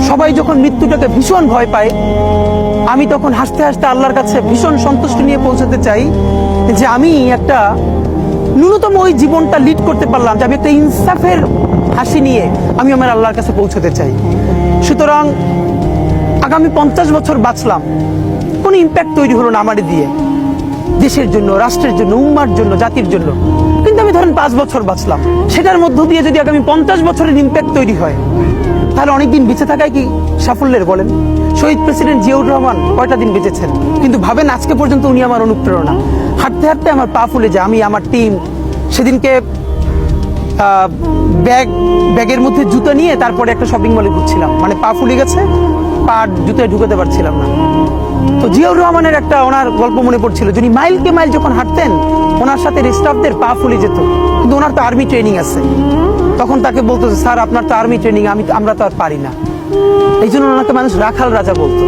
সবাই যখন মৃত্যুটাকে ভীষণ ভয় পায়, আমি তখন হাসতে হাসতে আল্লাহর কাছে ভীষণ সন্তুষ্টি নিয়ে পৌঁছাতে চাই যে আমি একটা ন্যূনতম ওই জীবনটা লিড করতে পারলাম, যে আমি একটা ইনসাফের হাসি নিয়ে আমি আমার আল্লাহর কাছে পৌঁছাতে চাই। সুতরাং আগামী 50 বছর বাঁচলাম, কোনো ইম্প্যাক্ট তৈরি হলো না আমারে দিয়ে, দেশের জন্য, রাষ্ট্রের জন্য, উম্মার জন্য, জাতির জন্য। কিন্তু আমি ধরেন 5 বছর বাঁচলাম, সেটার মধ্য দিয়ে যদি আগামী 50 বছরের ইম্প্যাক্ট তৈরি হয়, তাহলে অনেকদিন বেঁচে থাকায় কি সাফল্যের বলেন? শহীদ প্রেসিডেন্ট জিয়াউর রহমান কয়টা দিন বেঁচেছেন, কিন্তু ভাবেন আজকে পর্যন্ত উনি আমার অনুপ্রেরণা। হাঁটতে হাঁটতে আমার পা ফুলে যায়, আমি আমার টিম সেদিনকে ব্যাগের মধ্যে জুতো নিয়ে তারপরে একটা শপিং মলে ঘুরছিলাম, মানে পা ফুলে গেছে, পা জুতোয় ঢুকাতে পারছিলাম না। তো জিয়াউর রহমানের একটা ওনার গল্প মনে পড়ছিল, যিনি মাইলকে মাইল যখন হাঁটতেন ওনার সাথে স্টাফদের পা ফুলে যেত, কিন্তু ওনার তো আর্মি ট্রেনিং আছে। তখন তাকে বলতো, স্যার আপনার তো আর্মি ট্রেনিং, আমরা তো আর পারি না। এই জন্য ওনাকে মানুষ রাখাল রাজা বলতো।